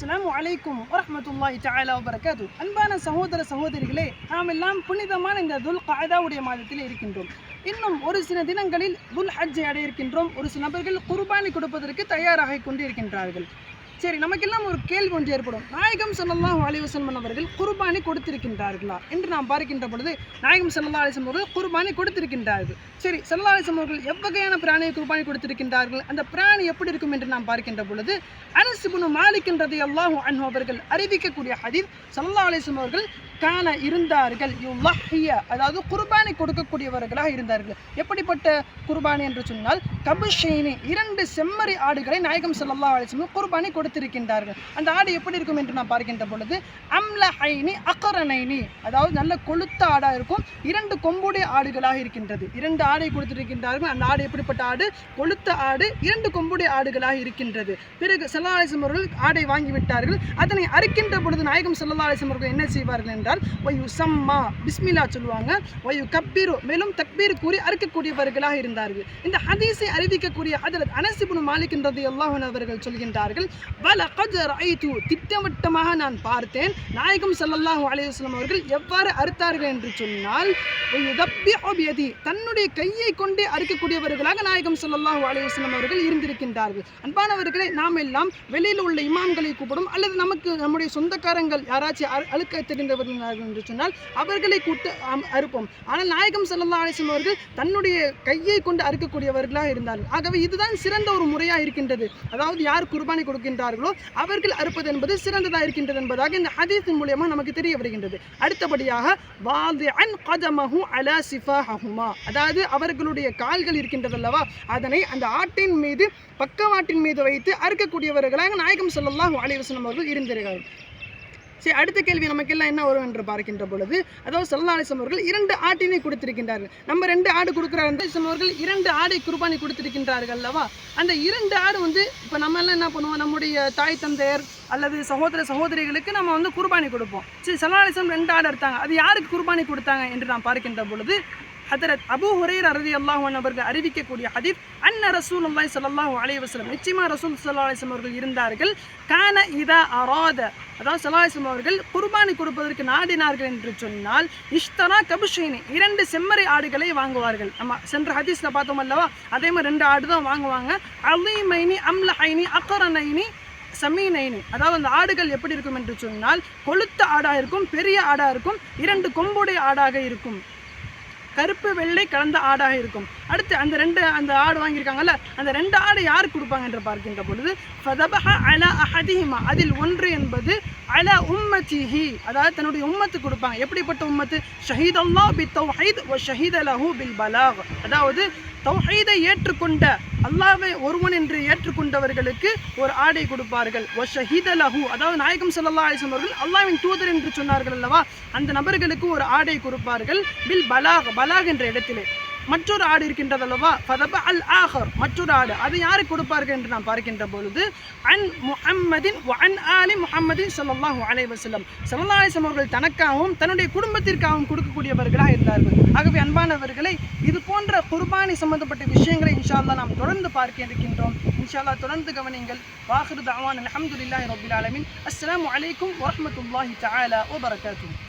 அஸ்ஸலாமு அலைக்கும் வரஹ்மத்துல்லாஹி தஆலா வபரகாத்து. அன்பான சகோதர சகோதரிகளே, நாம் எல்லாம் புனிதமான இந்த துல் கஅதாவுடைய மாதத்தில் இருக்கின்றோம். இன்னும் ஒரு சில தினங்களில் துல் ஹஜ்ஜை அடைய இருக்கின்றோம். ஒரு சில நபர்கள் குர்பானி கொடுப்பதற்கு தயாராக கொண்டிருக்கின்றார்கள். சரி, நமக்கெல்லாம் ஒரு கேள்வி ஒன்று ஏற்படும். நாயகம் ஸல்லல்லாஹு அலைஹி வஸல்லம் அவர்கள் குர்பானி கொடுத்திருக்கின்றார்களா என்று நாம் பார்க்கின்ற பொழுது, நாயகம் ஸல்லல்லாஹு அலைஹி வஸல்லம் அவர்கள் குர்பானி கொடுத்திருக்கின்றார்கள். சரி, ஸல்லல்லாஹு அலைஹி வஸல்லம் அவர்கள் எவ்வகையான பிராணியை குர்பானி கொடுத்திருக்கின்றார்கள், அந்த பிராணி எப்படி இருக்கும் என்று நாம் பார்க்கின்ற பொழுது, அனஸ் இப்னு மாலிக் ரலியல்லாஹு அன்ஹு அவர்கள் அறிவிக்கக்கூடிய ஹதீஸ், ஸல்லல்லாஹு அலைஹி வஸல்லம் அவர்கள் கான இருந்தார்கள் யுலஹிய, அதாவது குர்பானி கொடுக்கக்கூடியவர்களாக இருந்தார்கள். எப்படிப்பட்ட குர்பானி என்று சொன்னால், கபுஷைனி, 2 செம்மறி ஆடுகளை நாயகம் ஸல்லல்லாஹு அலைஹி வஸல்லம் குர்பானி கொடுத்திருக்கின்றார்கள். அந்த ஆடு எப்படி இருக்கும் என்று நாம் பார்க்கின்ற பொழுது, அம்லஹைனி அக்ரனைனி, அதாவது நல்ல கொழுத்த ஆடாக இருக்கும். 2 கொம்புடைய ஆடுகளாக இருக்கின்றது. 2 ஆடை கொடுத்திருக்கின்றார்கள். அந்த ஆடு எப்படிப்பட்ட ஆடு? கொழுத்த ஆடு, 2 கொம்புடைய ஆடுகளாக இருக்கின்றது. பிறகு ஸல்லல்லாஹு அலைஹி வஸல்லம் அவர்கள் ஆடை வாங்கிவிட்டார்கள். அதனை அறுக்கின்ற பொழுது நாயகம் ஸல்லல்லாஹு அலைஹி வஸல்லம் அவர்கள் என்ன செய்வார்கள் என்றால், வயுசம்மா, பிஸ்மில்லா சொல்லுவாங்க, வயு கப்பீரு, மேலும் தக்பீர் கூறி அறுக்கக்கூடியவர்களாக இருந்தார்கள். இந்த ஹதீஸை அறிவிக்கக்கூடிய ஹஜ்ரத் அனஸ் இப்னு மாலிக் ரலியல்லாஹு அன்ஹு அவர்கள் சொல்கின்றார்கள், வலகத் ரஅய்து, திட்டவட்டமாக நான் பார்த்தேன் நாயகம் ஸல்லல்லாஹு அலைஹி வஸல்லம் அவர்கள் எவ்வாறு அறுத்தார்கள் என்று சொன்னால், வயுதப்பிஹு பியதி, தன்னுடைய கையை கொண்டே அறுக்கக்கூடியவர்களாக நாயகம் ஸல்லல்லாஹு அலைஹி வஸல்லம் அவர்கள் இருந்திருக்கின்றார்கள். அன்பானவர்களை, நாம் எல்லாம் வெளியில் உள்ள இமாம்களை கூப்பிடும், அல்லது நம்முடைய சொந்தக்காரங்கள் யாராச்சும் அழுக்க தெரிந்தவர்கள் என்று சொன்னால் அவர்களை கூட்டு அறுப்போம். ஆனால் நாயகம் ஸல்லல்லாஹு அலைஹி வஸல்லம் அவர்கள் தன்னுடைய கையை கொண்டு அறுக்கக்கூடியவர்களாக இருந்தார்கள். ஆகவே இதுதான் சிறந்த ஒரு முறையாக இருக்கின்றது. அதாவது யார் குர்பானி கொடுக்கின்றார்களோ அவர்கள் அறுப்பது என்பது சிறந்ததாக இருக்கின்றது என்பதாக இந்த ஹதீஸின் மூலமாக நமக்கு தெரிய வருகின்றது. அடுத்தபடியாக, வாதிஅன் கதமஹு அலா சிஃபாஹுமா, அதாவது அவர்களுடைய கால்கள் இருக்கின்றது அல்லவா, அதனை அந்த ஆட்டின் மீது, பக்கவாட்டின் மீது வைத்து அறுக்கக்கூடியவர்களாக நாயகம் ஸல்லல்லாஹு அலைஹி வஸல்லம் அவர்கள் இருந்திருக்கிறார்கள். சரி, அடுத்த கேள்வி நமக்கெல்லாம் என்ன வரும் என்று பார்க்கின்ற பொழுது, அதாவது ஸல்லல்லாஹு அலைஹி வஸல்லம் அவர்கள் 2 ஆட்டினை கொடுத்திருக்கின்றார்கள். நம்ம 2 ஆடு கொடுக்குறாங்க, அவர்கள் 2 ஆடை குர்பானி கொடுத்திருக்கின்றார்கள் அல்லவா. அந்த 2 ஆடு இப்போ நம்ம எல்லாம் என்ன பண்ணுவோம், நம்முடைய தாய் தந்தையர் அல்லது சகோதர சகோதரிகளுக்கு நம்ம குர்பானி கொடுப்போம். சரி, ஸல்லல்லாஹு அலைஹி வஸல்லம் 2 ஆடு எடுத்தாங்க. அது யாருக்கு குர்பானி கொடுத்தாங்க என்று நாம் பார்க்கின்ற பொழுது, ஹதரத் அபூ ஹுரைரா ரலியல்லாஹு அன்ஹு அவர்கள் அறிவிக்கக்கூடிய ஹதீஸ், அன்ன ரசூலுல்லாஹி ஸல்லல்லாஹு அலைஹி வஸல்லம், நிச்சயமாக ரசூல் ஸல்லல்லாஹு அலைஹி வஸல்லம் அவர்கள் இருந்தார்கள், கான இதா அராத, அதாவது ஸல்லல்லாஹு அலைஹி வஸல்லம் அவர்கள் குர்பானி கொடுப்பதற்கு நாடினார்கள் என்று சொன்னால், இஷ்தரா கபுஷைனி, 2 செம்மறி ஆடுகளை வாங்குவார்கள். நம்ம சென்ற ஹதீஸில் பார்த்தோம் அல்லவா, அதே மாதிரி 2 ஆடு தான் வாங்குவாங்க. அலீமைனி அம்லஹைனி அக்ரனைனி சமீனைனி, அதாவது அந்த ஆடுகள் எப்படி இருக்கும் என்று சொன்னால், கொழுத்த ஆடாக இருக்கும், பெரிய ஆடாக இருக்கும், 2 கொம்புடைய ஆடாக இருக்கும், கருப்பு வெள்ளை கலந்த ஆடாக இருக்கும். அடுத்து அந்த ஆடு வாங்கியிருக்காங்கல்ல, அந்த 2 ஆடு யாருக்கு கொடுப்பாங்க என்று பார்க்கின்ற பொழுது, ஃபதபஹ அலா அஹதிஹிமா, அதில் ஒன்று என்பது அலா உம்மத்திஹி, அதாவது தன்னுடைய உம்மத்துக்கு கொடுப்பாங்க. எப்படிப்பட்ட உம்மத்து? ஷஹீதல்லாஹ் பி தௌஹீத் வ ஷஹீத லஹு பில் பலாக், அதாவது தௌஹீதை ஏற்றுக்கொண்ட, அல்லாஹ்வை ஒருவன் என்று ஏற்றுக்கொண்டவர்களுக்கு ஒரு ஆடை கொடுப்பார்கள். வ ஷஹீத லஹு, அதாவது நாயகம் ஸல்லல்லாஹு அலைஹி வஸல்லம் அவர்கள் அல்லாஹ்வின் தூதர் என்று சொன்னார்கள் அல்லவா, அந்த நபர்களுக்கு ஒரு ஆடை கொடுப்பார்கள். பில் பலாக், பலாக் என்ற இடத்திலே மற்றொரு ஆடு இருக்கின்றது அல்லவா, ஃபதப அல் ஆஹர், மற்றொரு ஆடு, அது யாருக்கு கொடுப்பார்கள் என்று நாம் பார்க்கின்ற பொழுது, அன் முஹம்மதின் வ அன் ஆலி முஹம்மதின் ஸல்லல்லாஹு அலைஹி வஸல்லம், ஸல்லல்லாஹு அலைஹி வஸல்லம் அவர்கள் தனக்காகவும் தன்னுடைய குடும்பத்திற்காகவும் கொடுக்கக்கூடியவர்களாக இருந்தார்கள். ஆகவே அன்பானவர்களை, இது போன்ற குர்பானி சம்பந்தப்பட்ட விஷயங்களை இன்ஷா அல்லாஹ் நாம் தொடர்ந்து பார்க்க இருக்கின்றோம். இன்ஷா அல்லாஹ் தொடர்ந்து கவனியுங்கள். வாஹிரு தஅவானா அல்ஹம்துலில்லாஹி ரப்பில் ஆலமீன். அஸ்ஸலாமு அலைக்கும் வரஹ்மத்துல்லாஹி தஆலா வபரகாத்துஹு.